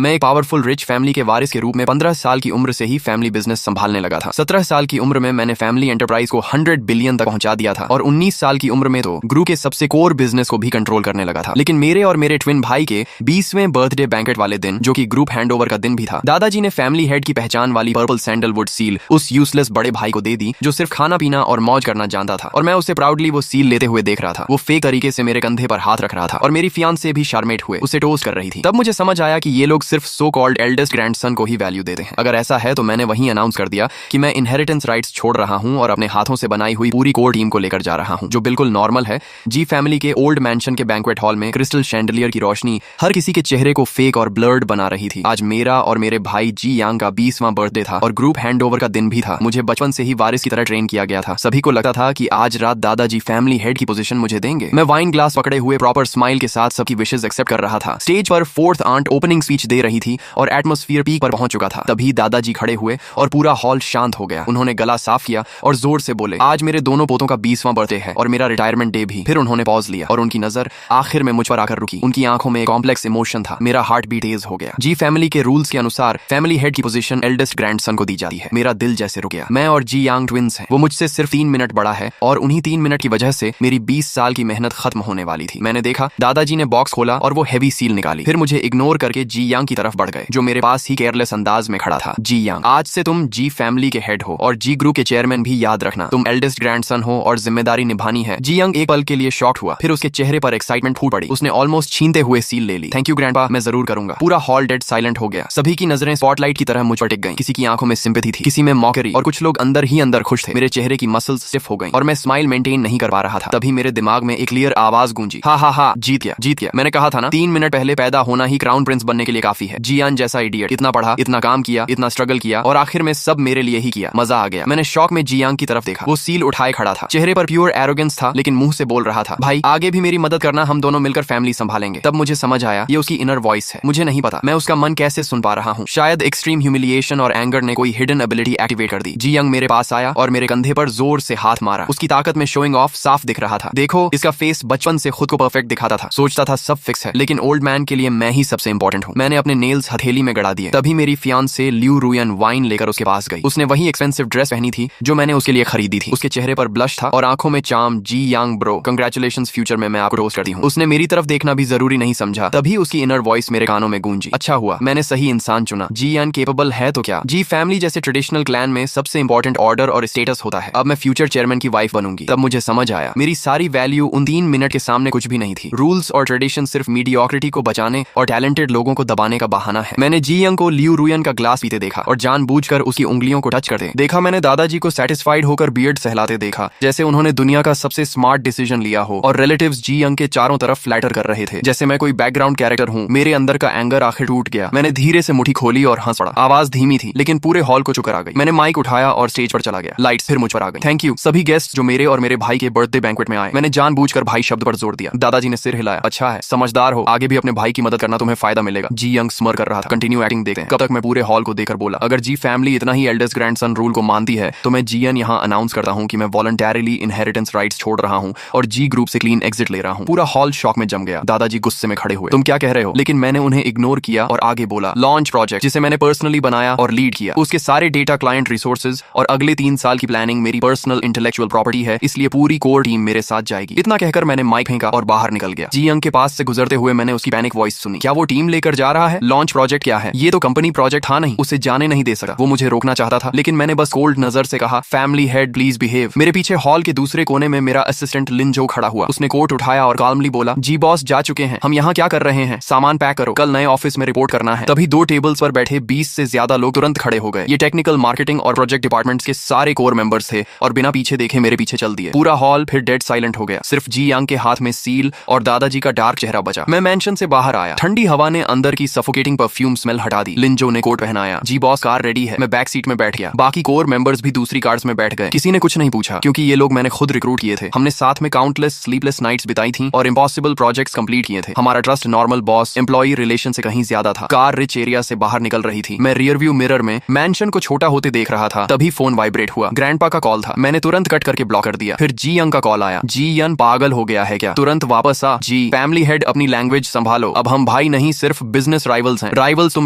मैं एक powerful rich family के वारिस के रूप में 15 साल की उम्र से ही फैमिली बिजनेस संभालने लगा था। 17 साल की उम्र में मैंने फैमिली एंटरप्राइज को 100 बिलियन तक पहुंचा दिया था और 19 साल की उम्र में तो ग्रुप के सबसे कोर बिजनेस को भी कंट्रोल करने लगा था। लेकिन मेरे और मेरे ट्विन भाई के 20वें बर्थडे बैंकेट वाले दिन, जो कि ग्रुप हैंडओवर का दिन भी था, दादाजी ने फैमिली हेड की पहचान वाली पर्पल सैंडलवुड सील उस यूजलेस बड़े भाई को दे दी जो सिर्फ खाना पीना और मौज करना जानता था, और मैं उसे प्राउडली वो सील लेते हुए देख रहा था। वो फेक तरीके से मेरे कंधे पर हाथ रख रहा था और मेरी फियांसे भी शार्मेट हुए उसे टोस्ट कर रही थी। तब मुझे समझ आया कि ये लोग सिर्फ सो कॉल्ड एल्डेस्ट ग्रैंडसन को ही वैल्यू देते हैं। अगर ऐसा है तो मैंने वहीं अनाउंस कर दिया कि मैं इनहेरिटेंस राइट्स छोड़ रहा हूं और अपने हाथों से बनाई हुई पूरी कोर टीम को लेकर जा रहा हूं, जो बिल्कुल नॉर्मल है। जी फैमिली के ओल्ड मैंशन के बैंक्वेट हॉल में क्रिस्टल शैंडलियर की रोशनी हर किसी के चेहरे को फेक और ब्लर्ड बना रही थी। आज मेरा और मेरे भाई जी यांग का 20वां बर्थडे था और ग्रुप हैंडओवर का दिन भी था। मुझे बचपन से ही वारिस की तरह ट्रेन किया गया था। सभी को लगता था कि आज रात दादाजी फैमिली हेड की पोजीशन मुझे देंगे। मैं वाइन ग्लास पकड़े हुए प्रॉपर स्माइल के साथ सबकी विशेस एक्सेप्ट कर रहा था। स्टेज पर फोर्थ आंट ओपनिंग स्पीच दे रही थी और एटमॉस्फेयर पीक पर पहुंच चुका था। तभी दादाजी खड़े हुए और पूरा हॉल शांत हो गया। उन्होंने गला साफ किया और जोर से बोले, आज मेरे दोनों पोतों का 20वां बर्थडे है और मेरा रिटायरमेंट डे भी। फिर उन्होंने पॉज लिया और उनकी नजर आखिर में मुझ पर आकर रुकी। उनकी आंखों में कॉम्प्लेक्स इमोशन था। मेरा हार्ट बीट तेज हो गया। जी फैमिली के रूल्स के अनुसार फैमिली हेड की पोजीशन एल्डेस्ट ग्रैंडसन को दी जाती है। मेरा दिल जैसे रुक गया। मैं और जी यांग ट्विंस हैं। वो मुझसे सिर्फ 3 मिनट बड़ा है और उन्हीं 3 मिनट की वजह से मेरी 20 साल की मेहनत खत्म होने वाली थी। मैंने देखा दादाजी ने बॉक्स खोला और वो हैवी सील निकाली। फिर मुझे इग्नोर करके जी यांग की तरफ बढ़ गए, जो मेरे पास ही केयरलेस अंदाज में खड़ा था। जी यांग, आज से तुम जी फैमिली के हेड हो और जी ग्रुप के चेयरमैन भी। याद रखना, तुम एल्डेस्ट ग्रैंडसन हो और जिम्मेदारी निभानी है। जी यांग एक पल के लिए शॉक हुआ, फिर उसके चेहरे पर एक्साइटमेंट फूट पड़ी। उसने ऑलमोस्ट छीनते हुए सील ले ली। थैंक यू ग्रैंडपा, मैं जरूर करूंगा। पूरा हॉल डेड साइलेंट हो गया। सभी की नजरें स्पॉटलाइट की तरह मुझ पर टिक गईं। किसी की आंखों में सिंपैथी थी, किसी में मॉकेरी, और कुछ लोग अंदर ही अंदर खुश थे। मेरे चेहरे की मसल्स स्टिफ हो गईं और मैं स्माइल मेंटेन नहीं कर पा रहा था। तभी मेरे दिमाग में एक क्लियर आवाज गूंजी, हा हा हा, जीत गया, जीत गया। मैंने कहा था ना, 3 मिनट पहले पैदा होना ही क्राउन प्रिंस बनने के लिए काफी है। जियान जैसा इडियट, इतना पढ़ा, इतना काम किया, इतना स्ट्रगल किया और आखिर में सब मेरे लिए ही किया। मजा आ गया। मैंने शौक में जियांग की तरफ देखा। वो सील उठाए खड़ा था। चेहरे पर प्योर एरोगेंस था, लेकिन मुंह से बोल रहा था, भाई आगे भी मेरी मदद करना, हम दोनों मिलकर फैमिली संभालेंगे। तब मुझे समझ आया ये उसकी इनर वॉइस है। मुझे नहीं पता मैं उसका मन कैसे सुन पा रहा हूँ। शायद एक्सट्रीम ह्यूमिलिएशन और एंगर ने कोई हिडन एबिलिटी एक्टिवेट कर दी। जियांग मेरे पास आया और मेरे कंधे पर जोर से हाथ मारा। उसकी ताकत में शोइंग ऑफ साफ दिख रहा था। देखो, इसका फेस बचपन से खुद को परफेक्ट दिखाता था। सोचता था सब फिक्स है, लेकिन ओल्ड मैन के लिए मैं ही सबसे इंपॉर्टेंट हूँ। मैंने अपने नेल्स हथेली में गड़ा दिए। तभी मेरी फियांसे ल्यू रुयन वाइन लेकर उसके पास गई। उसने वही एक्सपेंसिव ड्रेस पहनी थी जो मैंने उसके लिए खरीदी थी। उसके चेहरे पर ब्लश था और आंखों में चार्म। जी यांग ब्रो, कंग्रेचुलेशंस, फ्यूचर में मैं आपको टोस्ट करती हूँ। उसने मेरी तरफ देखना भी जरूरी नहीं समझा। तभी उसकी इनर वॉइस मेरे कानों में गूंजी, अच्छा हुआ मैंने सही इंसान चुना। जी यान केपेबल है तो क्या। जी फैमिली जैसे ट्रेडिशनल क्लैन में सबसे इंपॉर्टेंट ऑर्डर और स्टेटस होता है। अब मैं फ्यूचर चेयरमैन की वाइफ बनूंगी। तब मुझे समझ आया मेरी सारी वैल्यू उन 3 मिनट के सामने कुछ भी नहीं थी। रूल्स और ट्रेडिशन सिर्फ मीडियोक्रिटी को बचाने और टैलेंटेड लोगों को दबाने का बहाना है। मैंने जी यंग को ल्यू रुयन का ग्लास पीते देखा और जानबूझकर उसकी उंगलियों को टच करते देखा। मैंने दादाजी को सेटिस्फाइड होकर बियर्ड सहलाते देखा, जैसे उन्होंने दुनिया का सबसे स्मार्ट डिसीजन लिया हो। और रिलेटिव्स जी यंग के चारों तरफ फ्लैटर कर रहे थे, जैसे मैं कोई बैकग्राउंड कैरेक्टर हूँ। मेरे अंदर का एंगर आखिर टूट गया। मैंने धीरे से मुट्ठी खोली और हंस पड़ा। आवाज धीमी थी, लेकिन पूरे हॉल को चुकर आ गई। मैंने माइक उठाया और स्टेज पर चला गया। लाइट्स फिर मुझ पर आ गई। थैंक यू सभी गेस्ट जो मेरे और मेरे भाई के बर्थडे बैंक्वेट में आए। मैंने जानबूझकर भाई शब्द पर जोर दिया। दादाजी ने सिर हिलाया, अच्छा है, समझदार हो, आगे भी अपने भाई की मदद करना, तुम्हें फायदा मिलेगा। जी यंग स्मर कर रहा था। कंटिन्यू एक्टिंग देखते हैं। कब तक मैं पूरे हॉल को देखकर बोला, अगर जी फैमिली इतना ही एल्डेस्ट ग्रैंडसन रूल को मानती है तो मैं जीएन यहाँ अनाउंस करता हूँ कि मैं वॉलंटरीली इनहेरिटेंस राइट्स छोड़ रहा हूँ और जी ग्रुप से क्लीन एग्जिट ले रहा हूँ। पूरा हॉल शॉक में जम गया। दादाजी गुस्से में खड़े हुए, तुम क्या कह रहे हो। लेकिन मैंने उन्हें इग्नोर किया और आगे बोला, लॉन्च प्रोजेक्ट जिसे मैंने पर्सनली बनाया और लीड किया, उसके सारे डेटा, क्लाइंट रिसोर्सेज और अगले 3 साल की प्लानिंग मेरी पर्सनल इंटेलेक्चुअल प्रॉपर्टी है, इसलिए पूरी कोर टीम मेरे साथ जाएगी। इतना कहकर मैंने माइक फेंका और बाहर निकल गया। जी यंग के पास से गुजरते हुए मैंने उसकी पैनिक वॉइस सुनी, क्या वो टीम लेकर जा रहा है। लॉन्च प्रोजेक्ट क्या है, ये तो कंपनी प्रोजेक्ट था नहीं। उसे जाने नहीं दे सका। वो मुझे रोकना चाहता था, लेकिन मैंने बस कोल्ड नजर से कहा, फैमिली हेड प्लीज बिहेव। मेरे पीछे हॉल के दूसरे कोने में मेरा असिस्टेंट लिंजो खड़ा हुआ। उसने कोट उठाया और काल्मली बोला, जी बॉस जा चुके हैं, हम यहाँ क्या कर रहे हैं, सामान पैक करो, कल नए ऑफिस में रिपोर्ट करना है। तभी 2 टेबल्स पर बैठे 20 से ज्यादा लोग तुरंत खड़े हो गए। ये टेक्निकल, मार्केटिंग और प्रोजेक्ट डिपार्टमेंट्स के सारे कोर मेंबर्स थे और बिना पीछे देखे मेरे पीछे चल दिए। पूरा हॉल फिर डेड साइलेंट हो गया। सिर्फ जी यांग के हाथ में सील और दादाजी का डार्क चेहरा बचा। मैं मेंशन से बाहर आया। ठंडी हवा ने अंदर की सफोकेटिंग परफ्यूम स्मेल हटा दी। लिंजो ने कोट पहनाया। जी बॉस कार रेडी है। मैं बैक सीट में बैठ गया। बाकी कोर मेंबर्स भी दूसरी कार्स में बैठ गए। किसी ने कुछ नहीं पूछा, क्योंकि ये लोग मैंने खुद रिक्रूट किए थे। हमने साथ में काउंटलेस स्लीपलेस नाइट्स बिताई थी और इम्पॉसिबल प्रोजेक्ट्स कंप्लीट किए थे। हमारा trust normal boss employee relation से कहीं ज्यादा था। कार रिच एरिया से बाहर निकल रही थी। मैं रियर व्यू मिरर में मैंशन को छोटा होते देख रहा था। तभी फोन वाइब्रेट हुआ। ग्रैंडपा का कॉल था। मैंने तुरंत कट करके ब्लॉक कर दिया। फिर जी यंग का कॉल आया। जी यन पागल हो गया है क्या, तुरंत वापस आ। जी फैमिली हेड अपनी लैंग्वेज संभालो, अब हम भाई नहीं सिर्फ बिजनेस राइवल्स हैं। राइवल्स तुम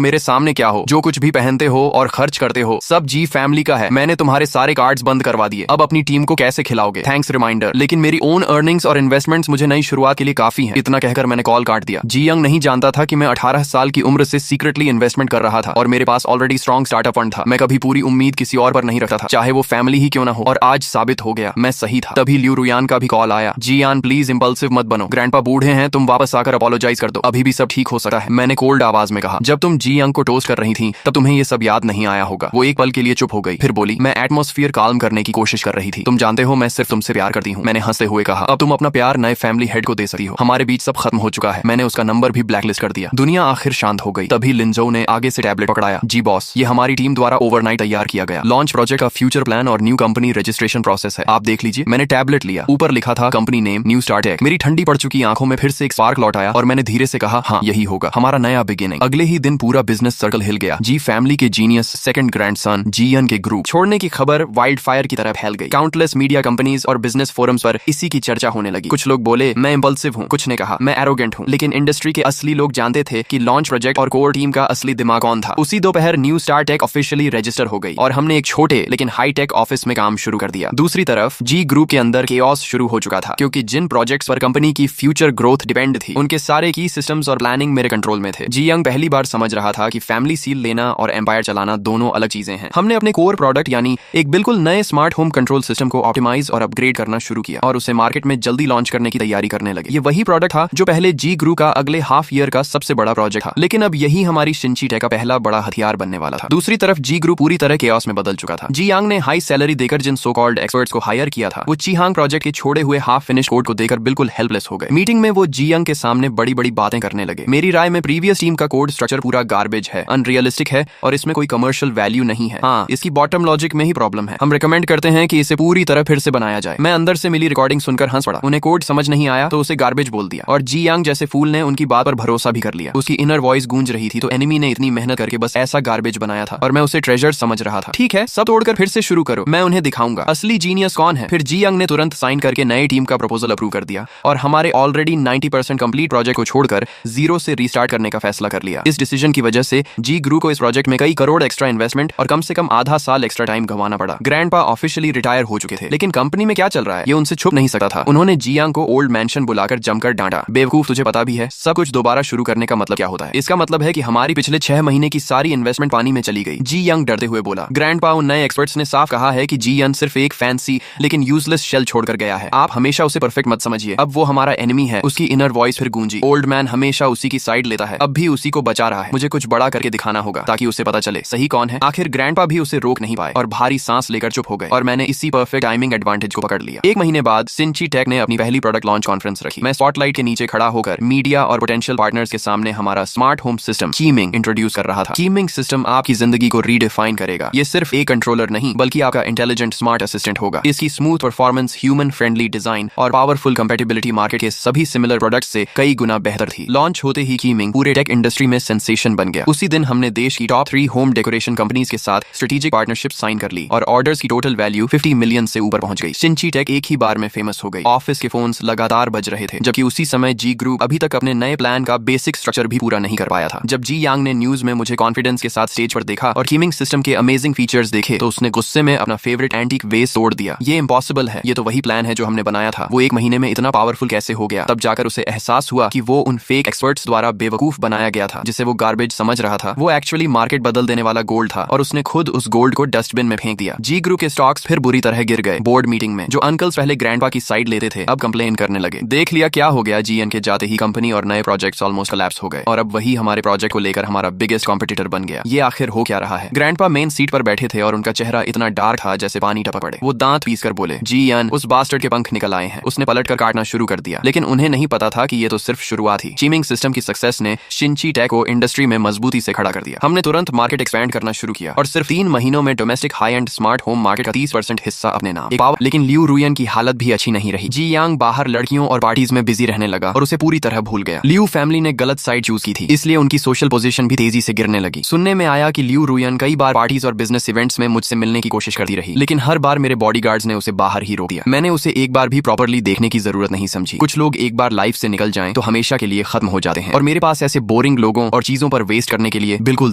मेरे सामने क्या हो? जो कुछ भी पहनते हो और खर्च करते हो सब जी फैमिली का है। मैंने तुम्हारे सारे कार्ड्स बंद करवा दिए, अब अपनी टीम को कैसे खिलाओगे? थैंक्स रिमाइंडर, लेकिन मेरी ओन अर्निंग्स और इन्वेस्टमेंट्स मुझे नई शुरुआत के लिए काफी हैं। इतना कहकर मैंने कॉल काट दिया। जी यंग नहीं जानता था कि मैं 18 साल की उम्र से सीक्रेटली इन्वेस्टमेंट कर रहा था और मेरे पास ऑलरेडी स्ट्रॉन्ग स्टार्टअप फंड था। मैं कभी पूरी उम्मीद किसी और पर नहीं रखता था, चाहे वो फैमिली ही क्यों ना हो, और आज साबित हो गया मैं सही था। तभी ल्यू रुयान का भी कॉल आया। जी यान प्लीज इंपल्सिव मत बनो, ग्रैंडपा बूढ़े हैं, तुम वापस आकर अपोलोजाइज कर दो, अभी भी सब ठीक हो सकता है। मैंने कोल्ड आवाज में कहा। जब तुम जी यंग को टोस्ट कर रही थी तब तुम्हें ये सब याद नहीं आया होगा। वो एक पल के लिए चुप हो गई, फिर बोली, मैं एटमॉस्फेयर काल्म करने की कोशिश कर रही थी। तुम जानते हो मैं सिर्फ तुमसे प्यार करती हूँ। मैंने हंसते हुए कहा, अब तुम अपना प्यार नए फैमिली हेड को दे सकती हो, हमारे बीच सब खत्म हो चुका है। मैंने उसका नंबर भी ब्लैकलिस्ट कर दिया। दुनिया आखिर शांत हो गई। तभी लिंजो ने आगे से टैबलेट पकड़ाया। जी बॉस, ये हमारी टीम द्वारा ओवरनाइट तैयार किया गया लॉन्च प्रोजेक्ट का फ्यूचर प्लान और न्यू कंपनी रजिस्ट्रेशन प्रोसेस है, आप देख लीजिए। मैंने टैबलेट लिया, ऊपर लिखा था company name new star tech. मेरी ठंडी पड़ चुकी आंखों में फिर से एक स्पार्क लौट आया और मैंने धीरे से कहा, हाँ यही होगा हमारा नया बिगिनिंग। अगले ही दिन पूरा बिजनेस सर्कल हिल गया। जी फैमिली के जीनियस सेकंड ग्रैंडसन जीएन के ग्रुप छोड़ने की खबर वाइल्ड फायर की तरह फैल गई। काउंटलेस मीडिया कंपनीज और बिजनेस फोरम्स पर इसी की चर्चा होने लगी। कुछ लोग बोले मैं इंपल्सिव हूँ, कुछ ने कहा मैं एरोगेंट हूँ, लेकिन इंडस्ट्री के असली लोग जानते थे कि लॉन्च प्रोजेक्ट और कोर टीम का असली दिमाग कौन था। उसी दोपहर new star tech officially register हो गई और हमने एक छोटे लेकिन हाई टेक ऑफिस में काम शुरू कर दिया। दूसरी तरफ जी ग्रुप के अंदर केओस शुरू हो चुका था, क्योंकि जिन प्रोजेक्ट्स पर कंपनी की फ्यूचर ग्रोथ डिपेंड थी उनके सारे की सिस्टम्स और प्लानिंग मेरे कंट्रोल में थे। जी यंग पहली बार समझ रहा था कि फैमिली सील लेना और एम्पायर चलाना दोनों अलग चीजें हैं। हमने अपने कोर प्रोडक्ट यानी एक बिल्कुल नए स्मार्ट होम कंट्रोल सिस्टम को ऑप्टिमाइज और अपग्रेड करना शुरू किया और उसे मार्केट में जल्दी लॉन्च करने की तैयारी करने लगे। ये वही प्रोडक्ट था जो पहले जी ग्रुप का अगले हाफ ईयर का सबसे बड़ा प्रोजेक्ट था, लेकिन अब यही हमारी शिंची टेक का पहला बड़ा हथियार बनने वाला था। दूसरी तरफ जी ग्रुप पूरी तरह केओस में बदल चुका था। जी यांग ने हाई सैलरी देकर जिन सो कॉल्ड एक्सपर्ट्स को हायर किया था वो चीहांग प्रोजेक्ट के छोड़े हुए हाफ फिनिश कोड को देकर बिल्कुल हेल्पलेस हो गए। मीटिंग में वो जी यंग के सामने बड़ी बड़ी बातें करने लगे। मेरी राय में प्रीवियस टीम का कोड स्ट्रक्चर पूरा गार्बेज है, अनरियलिस्टिक है और इसमें कोई कमर्शियल वैल्यू नहीं है। हाँ, इसकी बॉटम लॉजिक में ही प्रॉब्लम है। हम रिकमेंड करते हैं कि इसे पूरी तरह फिर से बनाया जाए। मैं अंदर से मिली रिकॉर्डिंग सुनकर हंस पड़ा। उन्हें कोड समझ नहीं आया तो उसे गार्बेज बोल दिया और जी यांग जैसे फूल ने उनकी बात पर भरोसा भी कर लिया। उसकी इनर वॉइस गूंज रही थी तो एनिमी ने इतनी मेहनत करके बस ऐसा गार्बेज बनाया था और मैं उसे ट्रेजर समझ रहा था। ठीक है, सब तोड़कर फिर से शुरू करो, मैं उन्हें दिखाऊंगा असली जीनियस कौन है। फिर जी यंग ने तुरंत साइन करके नई टीम का प्रपोजल अप्रूव कर दिया और हमारे ऑलरेडी 90% कंप्लीट प्रोजेक्ट को छोड़कर जीरो से रीस्टार्ट करने का फैसला कर लिया। इस डिसीजन की वजह से जी ग्रुप को इस प्रोजेक्ट में कई करोड़ एक्स्ट्रा इन्वेस्टमेंट और कम से कम आधा साल एक्स्ट्रा टाइम गंवाना पड़ा। ग्रैंडपा ऑफिशियली रिटायर हो चुके थे, लेकिन कंपनी में क्या चल रहा है ये उनसे छुप नहीं सकता था। उन्होंने जी यांग को ओल्ड मैंशन बुलाकर जमकर डांटा। बेवकूफ, तुझे पता भी है सब कुछ दोबारा शुरू करने का मतलब क्या होता है। इसका मतलब है कि हमारी पिछले 6 महीने की सारी इन्वेस्टमेंट पानी में चली गई। जी यंग डरते हुए बोला। ग्रैंडपा उन नए एक्सपर्ट्स ने साफ कहा है कि जी यंग सिर्फ एक फैंसी लेकिन यूजलेस शेल छोड़कर गया है। आप हमेशा उसे परफेक्ट मत समझिए, अब वो हमारा एनिमी है। उसकी इनर वॉइस फिर गूंजी। ओल्ड मैन हमेशा उसी की साइड लेता है, अब भी उसी को बचा रहा है। मुझे कुछ बड़ा करके दिखाना होगा ताकि उसे पता चले सही कौन है। आखिर ग्रैंडपा भी उसे रोक नहीं पाए और भारी सांस लेकर चुप हो गए और मैंने इसी परफेक्ट टाइमिंग एडवांटेज को पकड़ लिया। 1 महीने बाद सिंची टेक ने अपनी पहली प्रोडक्ट लॉन्च कॉन्फ्रेंस रखी। मैं स्पॉटलाइट के नीचे खड़ा होकर मीडिया और पोटेंशियल पार्टनर्स के सामने हमारा स्मार्ट होम सिस्टम कीमिंग इंट्रोड्यूस कर रहा था। कीमिंग सिस्टम आपकी जिंदगी को रीडिफाइन करेगा। ये सिर्फ एक कंट्रोलर नहीं बल्कि आपका इंटेलिजेंट स्मार्ट असिस्टेंट होगा। इसकी smooth performance, human friendly design और पावरफुल कंपैटिबिलिटी मार्केट के सभी सिमिलर प्रोडक्ट्स से कई गुना बेहतर थी। लॉन्च होते ही कीमिंग पूरे टेक इंडस्ट्री में सेंसेशन बन गया। उसी दिन हमने देश की टॉप 3 होम डेकोरेशन कंपनीज के साथ स्ट्रेटेजिक पार्टनरशिप साइन कर ली और ऑर्डर्स की टोटल वैल्यू 50 मिलियन से ऊपर पहुंच गई। सिंची टेक एक ही बार में फेमस हो गई। ऑफिस के फोन्स लगातार बज रहे थे, जबकि उसी समय जी ग्रुप अभी तक अपने नए प्लान का बेसिक स्ट्रक्चर भी पूरा नहीं कर पाया था। जब जी यांग ने न्यूज में मुझे कॉन्फिडेंस के साथ स्टेज पर देखा और कीमिंग सिस्टम के अमेजिंग फीचर्स देखे तो उसने गुस्से में अपना फेवरेट एंटीक वेस तोड़ दिया। ये इम्पॉसिबल है, ये तो वही प्लान है जो हमने बनाया था। वो 1 महीने में इतना पावरफुल कैसे हो गया? तब जाकर उसे एहसास हुआ कि वो उन फेक एक्सपर्ट्स द्वारा बेवकूफ बनाया गया था। जिसे वो गार्बेज समझ रहा था वो एक्चुअली मार्केट बदल देने वाला गोल्ड था और उसने खुद उस गोल्ड को डस्टबिन में फेंक दिया। जी ग्रुप के स्टॉक्स फिर बुरी तरह गिर गए। बोर्ड मीटिंग में जो अंकल्स पहले ग्रैंडपा की साइड लेते थे अब कंप्लेन करने लगे। देख लिया क्या हो गया, जीएन के जाते ही कंपनी और नए प्रोजेक्ट्स ऑलमोस्ट कोलैप्स हो गए और अब वही हमारे प्रोजेक्ट को लेकर हमारा बिगेस्ट कॉम्पिटिटर बन गया। ये आखिर हो क्या रहा है? ग्रैंडपा मेन सीट पर बैठे थे और उनका चेहरा इतना डार्क था जैसे पानी टपक पड़े। वो दांत पीस कर बोले, जीएन उस बास्टर्ड के पंख निकल आए हैं। उसने पलट कर काटना शुरू कर दिया, लेकिन उन्हें नहीं पता था कि ये तो सिर्फ शुरुआत थी। कीमिंग सिस्टम की सक्सेस ने शिंची टेक को इंडस्ट्री में मजबूती से खड़ा कर दिया। हमने तुरंत मार्केट एक्सपैंड करना शुरू किया और सिर्फ 3 महीनों में domestic high and smart home market का 30% हिस्सा अपने नाम। लेकिन ल्यू रुयन की हालत भी अच्छी नहीं रही। जी यांग बाहर लड़कियों और पार्टीज में बिजी रहने लगा और उसे पूरी तरह भूल गया। ल्यू फैमिली ने गलत साइड चूज की थी, इसलिए उनकी सोशल पोजीशन भी तेजी से गिरने लगी। सुनने में आया कि ल्यू रुयन कई बार पार्टीज और बिजनेस इवेंट्स में मुझसे मिलने की कोशिश करती रही, लेकिन हर बार मेरे बॉडीगार्ड्स ने उसे बाहर ही रोक दिया। मैंने उसे एक बार भी प्रॉपर्ली देखने की जरूरत नहीं समझी। कुछ लोग एक बार लाइफ से निकल जाएं तो हमेशा के लिए खत्म हो जाते हैं और मेरे पास ऐसे बोरिंग बोरिंग लोगों और चीजों पर वेस्ट करने के लिए बिल्कुल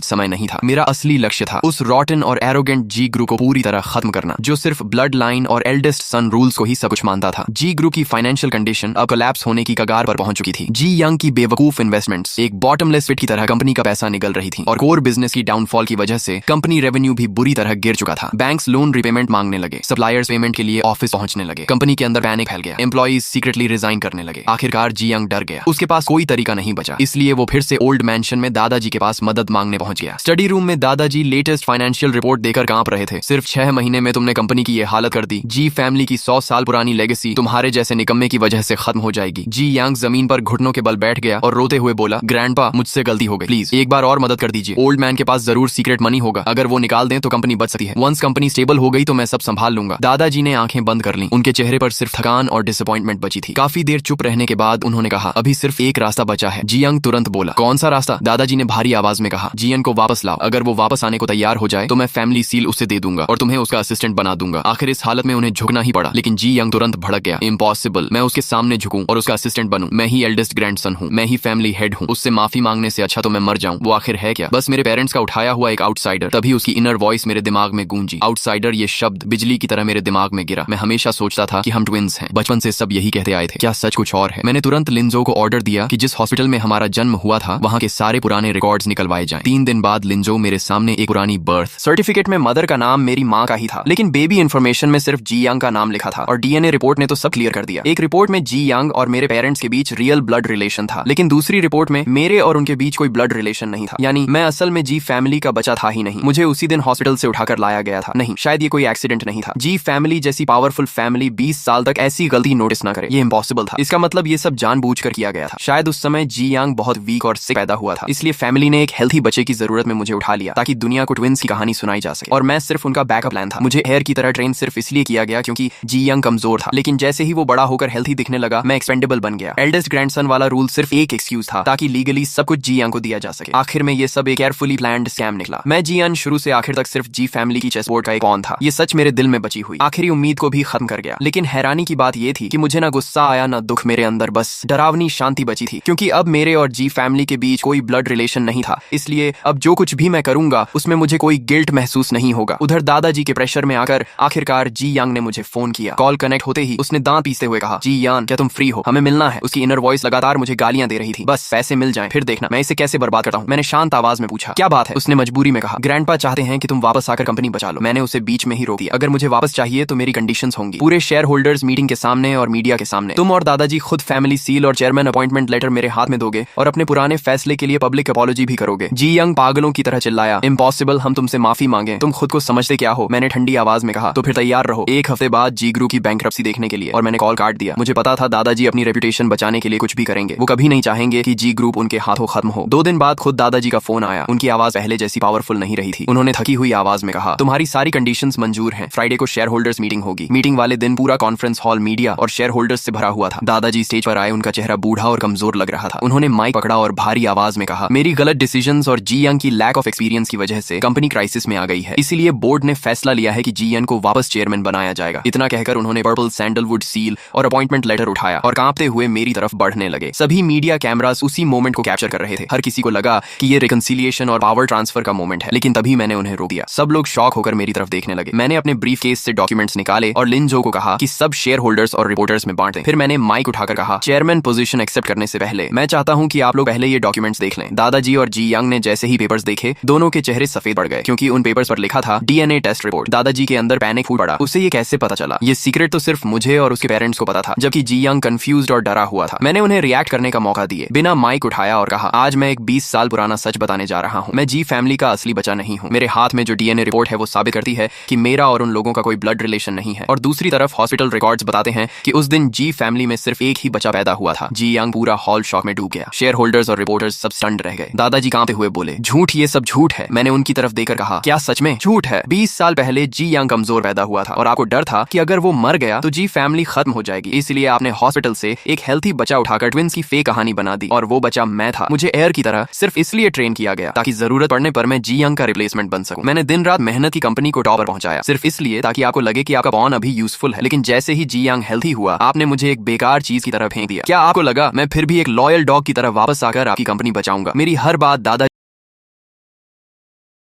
समय नहीं था। मेरा असली लक्ष्य था उस रॉटन और एरोगेंट जी ग्रुप को पूरी तरह खत्म करना, जो सिर्फ ब्लड लाइन और एल्डेस्ट सन रूल्स को ही सब कुछ मानता था। जी ग्रुप की फाइनेंशियल कंडीशन अब कोलैप्स होने की कगार पर पहुंच चुकी थी। जी यंग की बेवकूफ इन्वेस्टमेंट्स एक बॉटमलेस पिट की तरह कंपनी का पैसा निगल रही थी और कोर बिजनेस की डाउनफॉल की वजह से कंपनी रेवेन्यू भी बुरी तरह गिर चुका था। बैंक्स लोन रिपेमेंट मांगने लगे, सप्लायर्स पेमेंट के लिए ऑफिस पहुंचने लगे, कंपनी के अंदर पैनिक फैल गया, एम्प्लॉइज सीक्रेटली रिजाइन करने लगे। आखिरकार जी यंग डर गया, उसके पास कोई तरीका नहीं बचा, इसलिए वो फिर से ओल्ड मैंशन में दादाजी के पास मदद मांगने पहुंच गया। स्टडी रूम में दादाजी लेटेस्ट फाइनेंशियल रिपोर्ट देकर कांप रहे थे। सिर्फ 6 महीने में तुमने कंपनी की ये हालत कर दी। जी फैमिली की 100 साल पुरानी लेगेसी तुम्हारे जैसे निकम्मे की वजह से खत्म हो जाएगी। जी यांग जमीन पर घुटनों के बल बैठ गया और रोते हुए बोला, ग्रैंडपा मुझसे गलती हो गई, प्लीज एक बार और मदद कर दीजिए। ओल्ड मैन के पास जरूर सीक्रेट मनी होगा, अगर वो निकाल दें तो कंपनी बच सकती है। वंस कंपनी स्टेबल हो गई तो मैं सब संभाल लूंगा। दादाजी ने आंखें बंद कर ली, उनके चेहरे पर सिर्फ थकान और डिसअपॉइंटमेंट बची थी। काफी देर चुप रहने के बाद उन्होंने कहा, अभी सिर्फ एक रास्ता बचा है। जियांग तुरंत बोला, कौन सा रास्ता? दादाजी ने भारी आवाज में कहा, जियन को वापस लाओ। अगर वो वापस आने को तैयार हो जाए तो मैं फैमिली सील उसे दे दूंगा और तुम्हें उसका असिस्टेंट बना दूंगा। आखिर इस हालत में उन्हें झुकना ही पड़ा, लेकिन जी यंग तुरंत भड़क गया, इम्पॉसिबल, मैं उसके सामने झुकूं और उसका असिस्टेंट बनूं? मैं ही एल्डेस्ट ग्रैंडसन हूं, मैं ही फैमिली हेड हूं, उससे माफी मांगने से अच्छा तो मैं मर जाऊं। वो आखिर है क्या? बस मेरे पेरेंट्स का उठाया हुआ एक आउटसाइडर। तभी उसकी इनर वॉइस मेरे दिमाग में गूंजी। आउटसाइडर ये शब्द बिजली की तरह मेरे दिमाग में गिरा। मैं हमेशा सोचता था कि हम ट्विंस हैं, बचपन से सब यही कहते आए थे, क्या सच कुछ और है? मैंने तुरंत लिंजो को ऑर्डर दिया कि जिस हॉस्पिटल में हमारा जन्म हुआ था वहां के सारे पुराने रिकॉर्ड्स निकलवाए जाएं। 3 दिन बाद लिंजो मेरे सामने एक पुरानी बर्थ सर्टिफिकेट में मदर का नाम मेरी माँ का ही था, लेकिन बेबी इन्फॉर्मेशन में सिर्फ जी यांग का नाम लिखा था और डीएनए रिपोर्ट ने तो सब क्लियर कर दिया। एक रिपोर्ट में जी यांग और मेरे पेरेंट्स के बीच रियल ब्लड रिलेशन था, लेकिन दूसरी रिपोर्ट में मेरे और उनके बीच कोई ब्लड रिलेशन नहीं था। यानी मैं असल में जी फैमिली का बच्चा था ही नहीं। मुझे उसी दिन हॉस्पिटल से उठाकर लाया गया था। नहीं, शायद ये कोई एक्सीडेंट नहीं था। जी फैमिली जैसी पावरफुल फैमिली 20 साल तक ऐसी गलती नोटिस ना करे, ये इम्पॉसिबल था। इसका मतलब ये सब जानबूझकर किया गया था। शायद उस समय जी यांग बहुत वीक और सिक पैदा हुआ था, इसलिए फैमिली ने एक हेल्थी बच्चे की जरूरत में मुझे उठा लिया ताकि दुनिया को ट्विंस की कहानी सुनाई जा सके। और मैं सिर्फ उनका बैकअप प्लान था। मुझे हेयर की तरह ट्रेन सिर्फ इसलिए किया गया क्योंकि जी यंग कमजोर था, लेकिन जैसे ही वो बड़ा होकर हेल्थी दिखने लगा मैं एक्सपेंडेबल बन गया। एल्डेस्ट ग्रैंडसन वाला रूल सिर्फ एक एक्सक्यूज था ताकि लीगली सब कुछ जी यंग को दिया जा सके। आखिर में ये सब एक केयरफुली प्लान्ड स्कैम निकला। मैं जी यंग शुरू से आखिर तक सिर्फ जी फैमिली की चेसबोर्ड का एक पॉन था। ये सच मेरे दिल में बची हुई आखिरी उम्मीद को भी खत्म कर गया। लेकिन हैरानी की बात ये थी कि मुझे ना गुस्सा आया ना दुख, मेरे अंदर बस डरावनी शांति बची थी, क्योंकि अब मेरे और जी फैमिली के बीच कोई ब्लड रिलेशन नहीं था। इसलिए अब जो कुछ भी मैं करूंगा उसमें मुझे कोई गिल्ट महसूस नहीं होगा। उधर दादाजी के प्रेशर में आकर आखिरकार जी यांग ने मुझे फोन किया। कॉल कनेक्ट होते ही उसने दांत पीसते हुए कहा, जी यान क्या तुम फ्री हो? हमें मिलना है। उसकी इनर वॉइस लगातार मुझे गालियां दे रही थी, बस पैसे मिल जाएं फिर देखना मैं इसे कैसे बर्बाद करता हूं। मैंने शांत आवाज में पूछा, क्या बात है? उसने मजबूरी में कहा, ग्रैंडपा चाहते हैं कि तुम वापस आकर कंपनी बचा लो। मैंने उसे बीच में ही रोक दिया, अगर मुझे वापस चाहिए तो मेरी कंडीशंस होंगी, पूरे शेयर होल्डर्स मीटिंग के सामने और मीडिया के सामने। तुम और दादाजी खुद फैमिली सील और चेयरमैन अपॉइंटमेंट लेटर मेरे हाथ में दोगे और अपने पुराने फैसले के लिए पब्लिक अपॉलॉजी भी करोगे। जी यंग पागलों की तरह चिल्लाया, इम्पॉसिबल, हम तुमसे माफी मांगे, तुम खुद को समझते क्या हो? मैंने ठंडी आवाज में कहा, तो फिर तैयार रहो 1 हफ्ते बाद जी ग्रुप की बैंकरप्सी देखने के लिए। और मैंने कॉल काट दिया। मुझे पता था दादाजी अपनी रेपुटेशन बचाने के लिए कुछ भी करेंगे। वो कभी नहीं चाहेंगे कि जी ग्रुप उनके हाथों खत्म हो। 2 दिन बाद खुद दादाजी का फोन आया। उनकी आवाज पहले जैसी पावरफुल नहीं रही थी। उन्होंने थकी हुई आवाज में कहा, तुम्हारी सारी कंडीशंस मंजूर हैं। फ्राइडे को शेयर होल्डर्स मीटिंग होगी। मीटिंग वाले दिन पूरा कॉन्फ्रेंस हॉल मीडिया और शेयर होल्डर्स से भरा हुआ था। दादाजी स्टेज पर आए, उनका चेहरा बूढ़ा और कमजोर लग रहा था। उन्होंने माइक पकड़ा और भारी आवाज में कहा, मेरी गलत डिसीजंस और जी यंग की लैक ऑफ एक्सपीरियंस की वजह से कंपनी क्राइसिस में आ गई है, इसीलिए बोर्ड ने फैसला लिया है कि जी यंग को वापस चेयरमैन बनाया जाएगा। इतना कहकर उन्होंने पर्पल सैंडलवुड सील और अपॉइंटमेंट लेटर उठाया और कांपते हुए मेरी तरफ बढ़ने लगे। सभी मीडिया कैमरास उसी मोमेंट को कैप्चर कर रहे थे। हर किसी को लगा कि ये रिकंसिलिएशन और पावर ट्रांसफर का मोमेंट है, लेकिन तभी मैंने उन्हें रोक दिया। सब लोग शॉक होकर मेरी तरफ देखने लगे। मैंने अपने ब्रीफ केस से डॉक्यूमेंट्स निकाले और लिंजो को कहा कि सब शेयर होल्डर्स और रिपोर्टर्स में बांट दें। फिर मैंने माइक उठाकर कहा, चेयरमैन पोजीशन एक्सेप्ट करने से पहले मैं चाहता हूं कि आप लोग पहले ये डॉक्यूमेंट्स देख लें। दादाजी और जी यंग ने जैसे ही पेपर्स देखे, दोनों के चेहरे सफेद पड़ गए, क्योंकि उन पेपर्स पर लिखा था डीएनए टेस्ट रिपोर्ट। दादाजी के अंदर पैनिक फूट पड़ा। उसे ये कैसे पता चला? ये सीक्रेट तो सिर्फ मुझे और उसके पेरेंट्स को पता था, जबकि जी यंग कंफ्यूज्ड और डरा हुआ था। मैंने उन्हें रिएक्ट करने का मौका दिए, बिना माइक उठाया और कहा, आज मैं एक 20 साल पुराना सच बताने जा रहा हूं। मैं जी फैमिली का असली बच्चा नहीं हूं। मेरे हाथ में जो डीएनए रिपोर्ट है वो साबित करती है कि मेरा और उन लोगों का कोई ब्लड रिलेशन नहीं है, और दूसरी तरफ हॉस्पिटल रिकॉर्ड्स बताते हैं कि उस दिन जी फैमिली में सिर्फ एक ही बच्चा पैदा हुआ था। जी यंग पूरा हॉल शॉक में डूब गया। शेयर होल्डर्स और रिपोर्टर्स सब स्टन्ड रह गए। दादाजी कांपते हुए बोले, झूठ, ये सब झूठ है। मैंने उनकी तरफ देखकर कहा, क्या सच में झूठ है? 20 साल पहले जी यंग कमजोर पैदा हुआ था और आपको डर था कि अगर वो मर गया तो जी फैमिली खत्म हो जाएगी, इसलिए आपने हॉस्पिटल से एक हेल्थी बच्चा उठाकर ट्विंस की फेक कहानी बना दी, और वो बच्चा मैं था। मुझे एयर की तरह सिर्फ इसलिए ट्रेन किया गया ताकि जरूरत पड़ने पर मैं जी यंग का रिप्लेसमेंट बन सकूं। मैंने दिन रात मेहनत की कंपनी को टॉप पर पहुंचाया, सिर्फ इसलिए ताकि आपको लगे कि आपका पॉन अभी यूजफुल है। लेकिन जैसे ही जी यंग हेल्थी हुआ, आपने मुझे एक बेकार चीज की तरह फेंक दिया। क्या आपको लगा मैं फिर भी एक लॉयल डॉग की तरह वापस आकर आपकी कंपनी बचाऊंगा। मेरी हर बात दादा